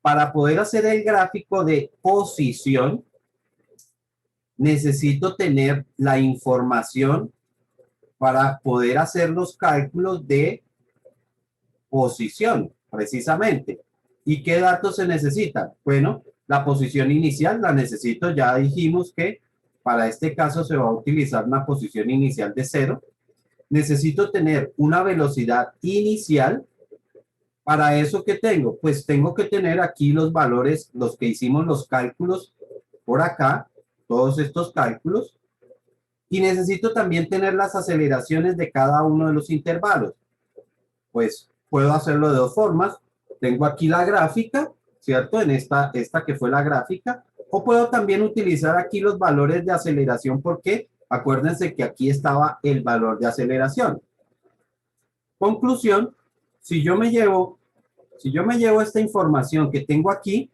para poder hacer el gráfico de posición, necesito tener la información para poder hacer los cálculos de posición, precisamente. ¿Y qué datos se necesitan? Bueno, la posición inicial la necesito, ya dijimos que para este caso se va a utilizar una posición inicial de 0. Necesito tener una velocidad inicial. Para eso, ¿qué tengo? Pues tengo que tener aquí los valores, los que hicimos los cálculos por acá, todos estos cálculos. Y necesito también tener las aceleraciones de cada uno de los intervalos. Pues puedo hacerlo de dos formas. Tengo aquí la gráfica, ¿cierto? En esta que fue la gráfica. O puedo también utilizar aquí los valores de aceleración porque acuérdense que aquí estaba el valor de aceleración. Conclusión, si yo me llevo esta información que tengo aquí,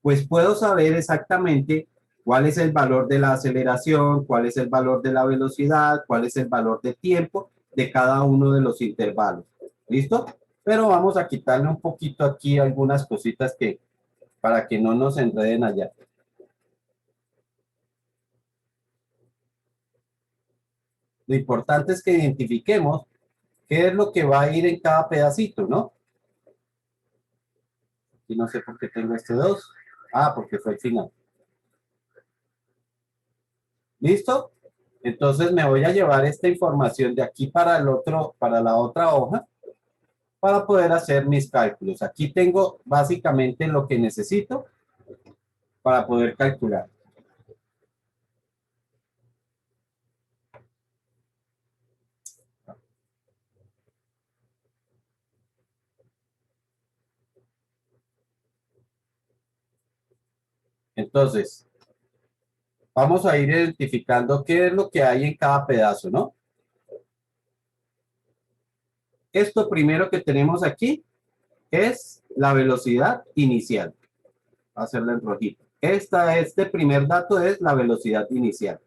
pues puedo saber exactamente cuál es el valor de la aceleración, cuál es el valor de la velocidad, cuál es el valor de tiempo de cada uno de los intervalos. ¿Listo? Pero vamos a quitarle un poquito aquí algunas cositas para que no nos enreden allá. Lo importante es que identifiquemos qué es lo que va a ir en cada pedacito, ¿no? Aquí no sé por qué tengo este 2. Ah, porque fue el final. ¿Listo? Entonces me voy a llevar esta información de aquí para la otra hoja para poder hacer mis cálculos. Aquí tengo básicamente lo que necesito para poder calcular. Entonces, vamos a ir identificando qué es lo que hay en cada pedazo, ¿no? Esto primero que tenemos aquí es la velocidad inicial. Voy a hacerla en rojito. Este primer dato es la velocidad inicial.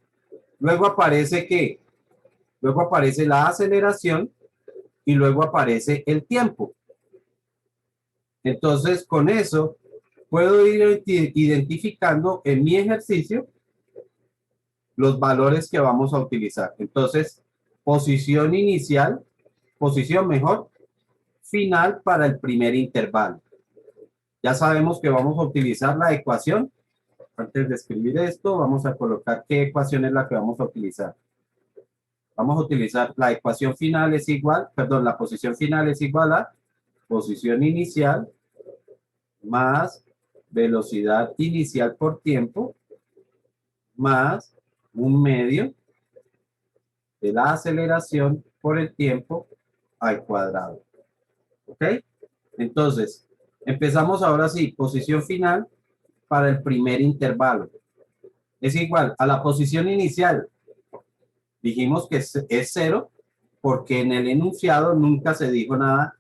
Luego aparece ¿qué? Luego aparece la aceleración y luego aparece el tiempo. Entonces, con eso puedo ir identificando en mi ejercicio los valores que vamos a utilizar. Entonces, posición inicial, posición mejor, final para el primer intervalo. Ya sabemos que vamos a utilizar la ecuación. Antes de escribir esto, vamos a colocar qué ecuación es la que vamos a utilizar. Vamos a utilizar la ecuación final es igual, perdón, la posición final es igual a posición inicial más velocidad inicial por tiempo más un medio de la aceleración por el tiempo al cuadrado. ¿Ok? Entonces, empezamos ahora sí, posición final para el primer intervalo. Es igual a la posición inicial. Dijimos que es 0 porque en el enunciado nunca se dijo nada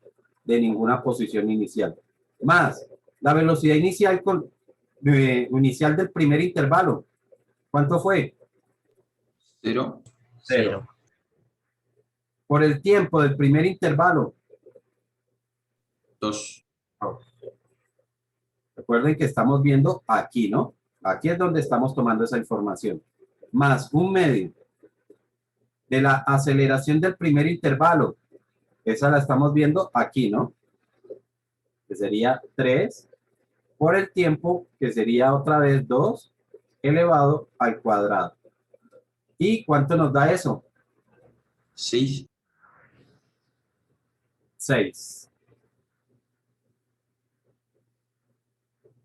de ninguna posición inicial. Más la velocidad inicial inicial del primer intervalo. ¿Cuánto fue? 0. 0. Por el tiempo del primer intervalo. 2. Recuerden que estamos viendo aquí, ¿no? Aquí es donde estamos tomando esa información. Más un medio de la aceleración del primer intervalo. Esa la estamos viendo aquí, ¿no? Que sería 3 por el tiempo, que sería otra vez 2 elevado al cuadrado. ¿Y cuánto nos da eso? 6. 6.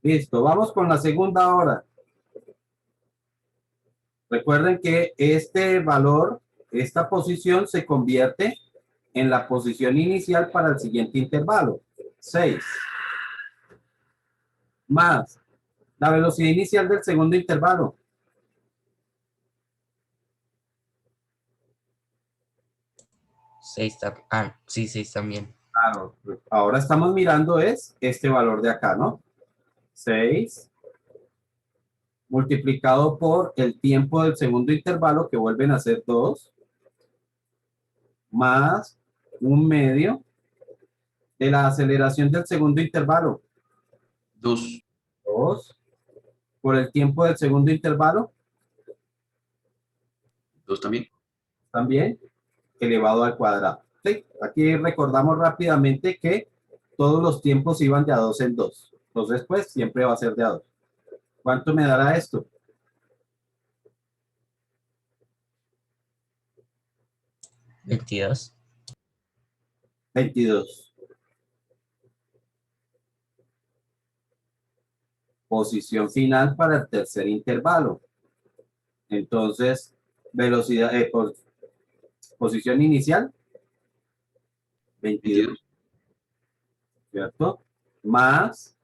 Listo, vamos con la segunda hora. Recuerden que este valor, esta posición se convierte en la posición inicial para el siguiente intervalo. 6. Más la velocidad inicial del segundo intervalo. 6 sí, 6 también. Claro, ahora estamos mirando es este valor de acá, ¿no? 6 multiplicado por el tiempo del segundo intervalo, que vuelven a ser 2, más un medio de la aceleración del segundo intervalo. 2. 2. Por el tiempo del segundo intervalo, 2 también. también, elevado al cuadrado. ¿Sí? Aquí recordamos rápidamente que todos los tiempos iban de a 2 en 2. Entonces, pues, siempre va a ser de a 2. ¿Cuánto me dará esto? 22. 22. Posición final para el tercer intervalo. Entonces, velocidad, posición inicial, 22, 22. ¿cierto? Más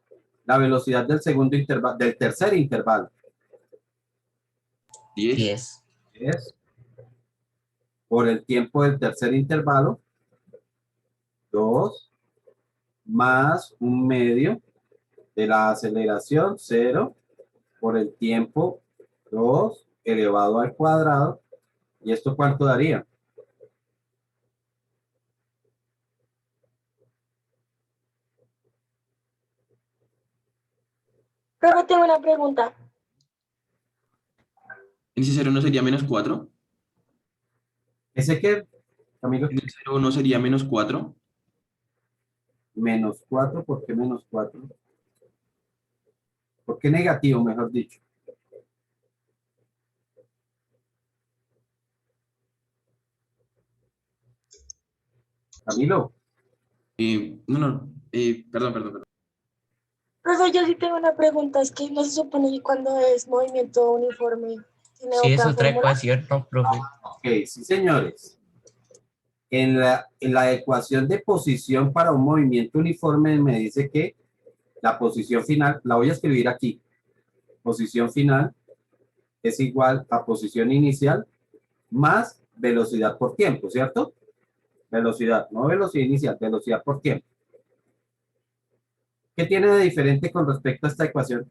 la velocidad del segundo intervalo, del tercer intervalo, 10. 10. es por el tiempo del tercer intervalo, 2, más un medio de la aceleración, 0, por el tiempo, 2, elevado al cuadrado. ¿Y esto cuánto daría? Profe, tengo una pregunta. En ese 0 no sería menos 4. ¿Ese qué, amigo? En el 0 no sería menos 4. Menos 4, ¿por qué menos 4? ¿Por qué negativo, mejor dicho? Camilo, Perdón. Profe, yo sí tengo una pregunta. Es que no se supone que cuando es movimiento uniforme tiene Sí, es otra otra fórmula. ecuación, ¿no, profe? ok, sí, señores. En la ecuación de posición para un movimiento uniforme me dice que la posición final, la voy a escribir aquí, posición final es igual a posición inicial más velocidad por tiempo, ¿cierto? Velocidad, no velocidad inicial, velocidad por tiempo. ¿Qué tiene de diferente con respecto a esta ecuación?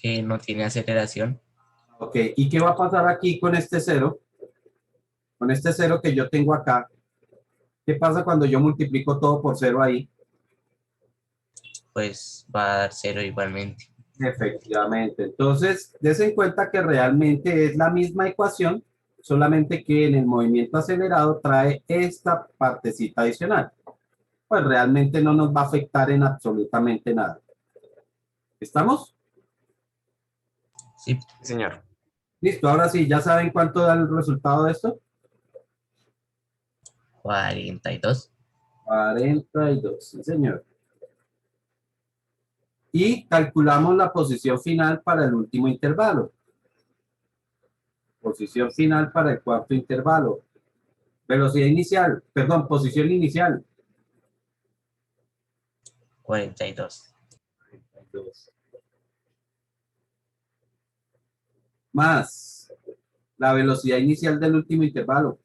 Que no tiene aceleración. Ok, ¿y qué va a pasar aquí con este cero? Con este cero que yo tengo acá, ¿qué pasa cuando yo multiplico todo por cero ahí? Pues va a dar 0 igualmente. Efectivamente. Entonces, des en cuenta que realmente es la misma ecuación, solamente que en el movimiento acelerado trae esta partecita adicional. Pues realmente no nos va a afectar en absolutamente nada. ¿Estamos? Sí, Señor. Listo, ahora sí, ¿ya saben cuánto da el resultado de esto? 42. 42, sí, señor. Y calculamos la posición final para el último intervalo. Posición final para el cuarto intervalo. Velocidad inicial, perdón, posición inicial. 42. Más la velocidad inicial del último intervalo.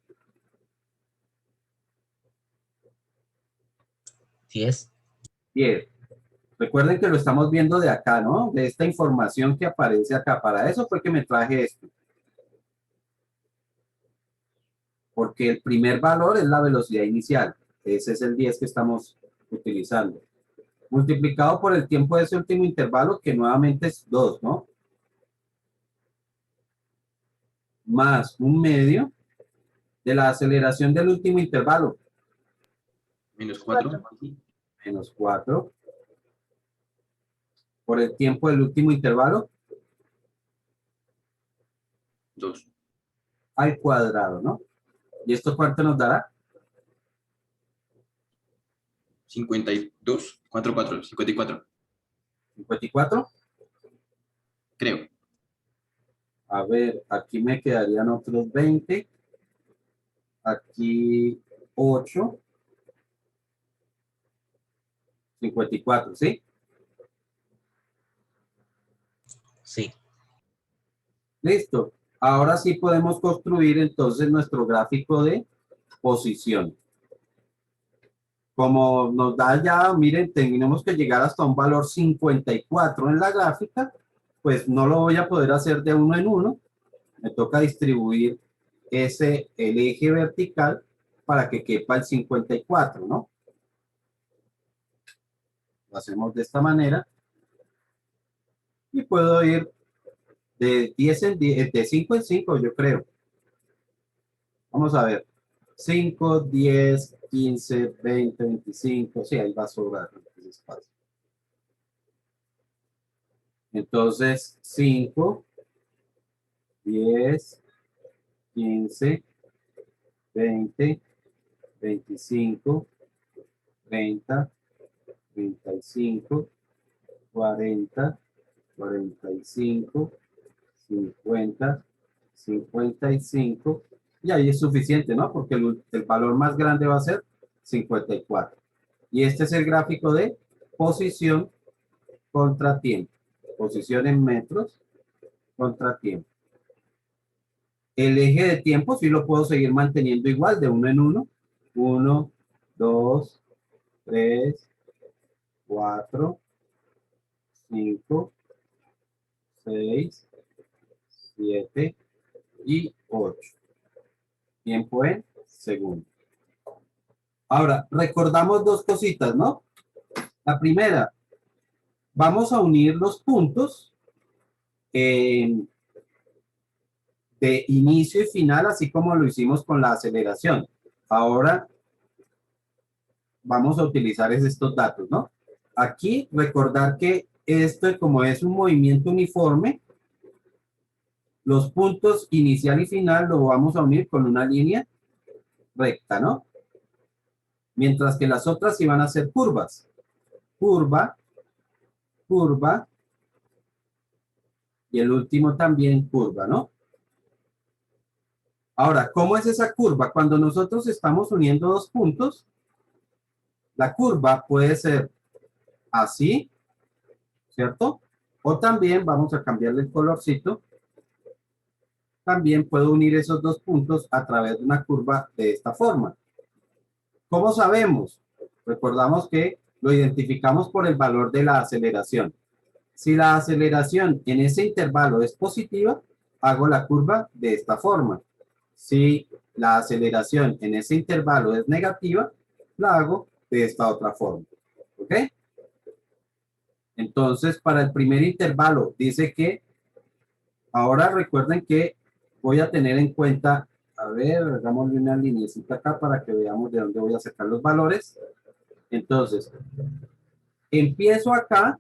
10. 10. Recuerden que lo estamos viendo de acá, ¿no? De esta información que aparece acá. Para eso fue que me traje esto. Porque el primer valor es la velocidad inicial. Ese es el 10 que estamos utilizando. Multiplicado por el tiempo de ese último intervalo, que nuevamente es 2, ¿no? Más un medio de la aceleración del último intervalo, Menos 4. menos 4, por el tiempo del último intervalo, 2. al cuadrado, ¿no? ¿Y esto cuánto nos dará? 52. 54. 54. Creo. A ver, aquí me quedarían otros 20. Aquí 8. 54, ¿sí? Sí. Listo. Ahora sí podemos construir entonces nuestro gráfico de posición. Como nos da ya, miren, tenemos que llegar hasta un valor 54 en la gráfica, pues no lo voy a poder hacer de uno en uno. Me toca distribuir el eje vertical para que quepa el 54, ¿no? Lo hacemos de esta manera. Y puedo ir de 10 en 10, de 5 en 5, yo creo. Vamos a ver. 5, 10, 15, 20, 25. Sí, ahí va a sobrar ese espacio. Entonces, 5, 10, 15, 20, 25, 30, 35, 40, 45, 50, 55, y ahí es suficiente, ¿no? Porque el valor más grande va a ser 54. Y este es el gráfico de posición contra tiempo. Posición en metros contra tiempo. El eje de tiempo sí lo puedo seguir manteniendo igual, de uno en uno. 1, 2, 3, 4, 5, 6, 7 y 8. Tiempo en segundos. Ahora, recordamos dos cositas, ¿no? La primera, vamos a unir los puntos de inicio y final, así como lo hicimos con la aceleración. Ahora, vamos a utilizar estos datos, ¿no? Aquí, recordar que esto, como es un movimiento uniforme, los puntos inicial y final lo vamos a unir con una línea recta, ¿no? Mientras que las otras sí van a ser curvas. Curva, curva, y el último también curva, ¿no? Ahora, ¿cómo es esa curva? Cuando nosotros estamos uniendo dos puntos, la curva puede ser así, ¿cierto? O también, vamos a cambiarle el colorcito, también puedo unir esos dos puntos a través de una curva de esta forma. ¿Cómo sabemos? Recordamos que lo identificamos por el valor de la aceleración. Si la aceleración en ese intervalo es positiva, hago la curva de esta forma. Si la aceleración en ese intervalo es negativa, la hago de esta otra forma. ¿Ok? Entonces, para el primer intervalo, dice que, ahora recuerden que voy a tener en cuenta, a ver, hagámosle una linecita acá para que veamos de dónde voy a sacar los valores. Entonces, empiezo acá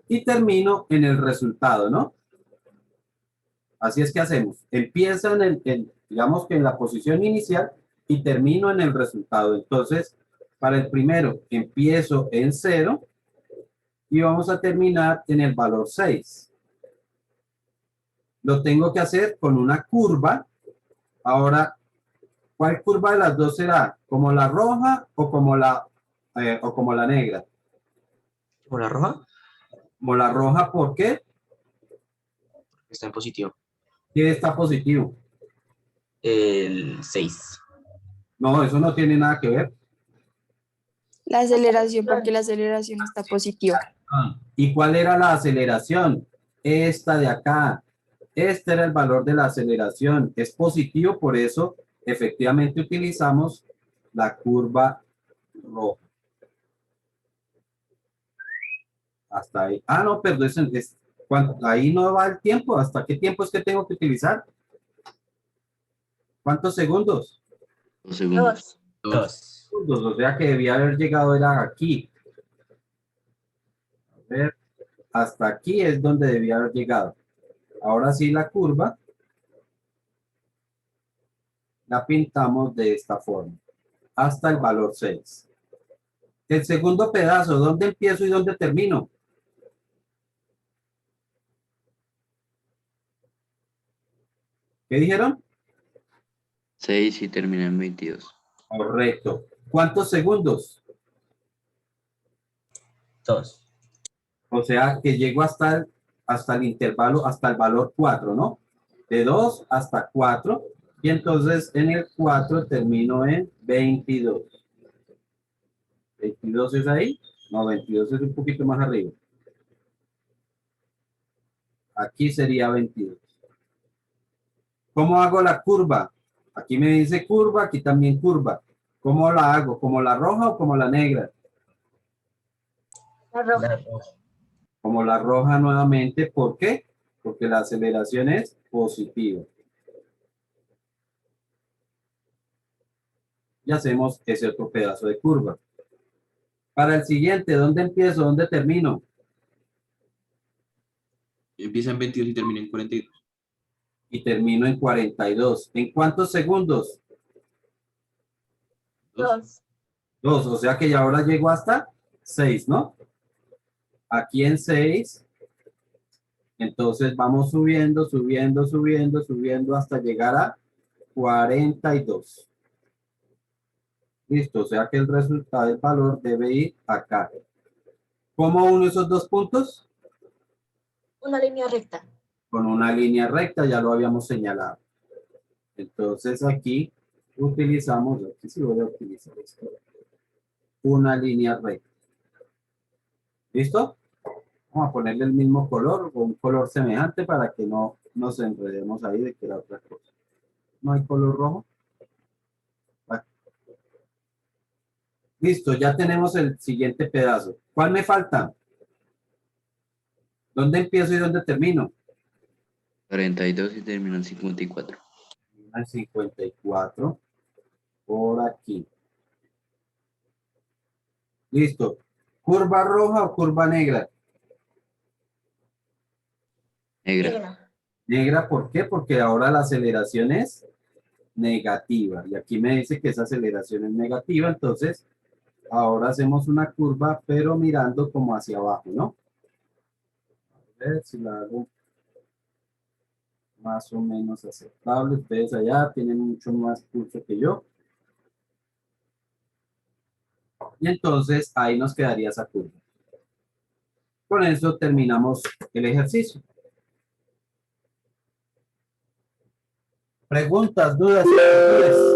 y termino en el resultado, ¿no? Así es que hacemos. Empiezo digamos que en la posición inicial y termino en el resultado. Entonces, para el primero, empiezo en 0 y vamos a terminar en el valor 6. Lo tengo que hacer con una curva. Ahora, ¿cuál curva de las dos será? ¿Como la roja o como la negra? ¿Como la roja? Como la roja, ¿por qué? Está en positivo. ¿Quién está positivo? El 6. No, eso no tiene nada que ver. La aceleración, porque la aceleración está positiva. ¿Y cuál era la aceleración? Esta de acá. Este era el valor de la aceleración. Es positivo, por eso efectivamente utilizamos la curva roja. Hasta ahí. Ah, no, perdón. Ahí no va el tiempo. ¿Hasta qué tiempo es que tengo que utilizar? ¿Cuántos segundos? 2 segundos. 2. 2. Segundos. O sea que debía haber llegado era aquí. A ver. Hasta aquí es donde debía haber llegado. Ahora sí la curva la pintamos de esta forma, hasta el valor 6. El segundo pedazo, ¿dónde empiezo y dónde termino? ¿Qué dijeron? 6 y termina en 22. Correcto. ¿Cuántos segundos? 2. O sea que llego hasta el intervalo, hasta el valor 4, ¿no? De 2 hasta 4. Y entonces en el 4 termino en 22. ¿22 es ahí? No, 22 es un poquito más arriba. Aquí sería 22. ¿Cómo hago la curva? Aquí me dice curva, aquí también curva. ¿Cómo la hago? ¿Como la roja o como la negra? La roja. La roja. Como la roja nuevamente, ¿por qué? Porque la aceleración es positiva. Y hacemos ese otro pedazo de curva. Para el siguiente, ¿dónde empiezo? ¿Dónde termino? Empieza en 22 y termina en 42. Y termino en 42. ¿En cuántos segundos? 2. 2, o sea que ya ahora llego hasta 6, ¿no? Aquí en 6, entonces vamos subiendo, subiendo, subiendo, subiendo hasta llegar a 42. Listo, o sea que el resultado del valor debe ir acá. ¿Cómo uno esos dos puntos? Una línea recta. Con una línea recta, ya lo habíamos señalado. Entonces aquí utilizamos, aquí sí voy a utilizar esto, una línea recta. ¿Listo? Vamos a ponerle el mismo color o un color semejante para que no nos enredemos ahí de que era otra cosa. ¿No hay color rojo? Vale. Listo, ya tenemos el siguiente pedazo. ¿Cuál me falta? ¿Dónde empiezo y dónde termino? 42 y termina en 54. Al 54. Por aquí. Listo. ¿Curva roja o curva negra? Negra. Negra. Negra, ¿por qué? Porque ahora la aceleración es negativa. Y aquí me dice que esa aceleración es negativa, entonces ahora hacemos una curva, pero mirando como hacia abajo, ¿no? A ver si la hago más o menos aceptable. Ustedes allá tienen mucho más pulso que yo. Y entonces ahí nos quedaría esa curva. Con eso terminamos el ejercicio. Preguntas, dudas, inquietudes.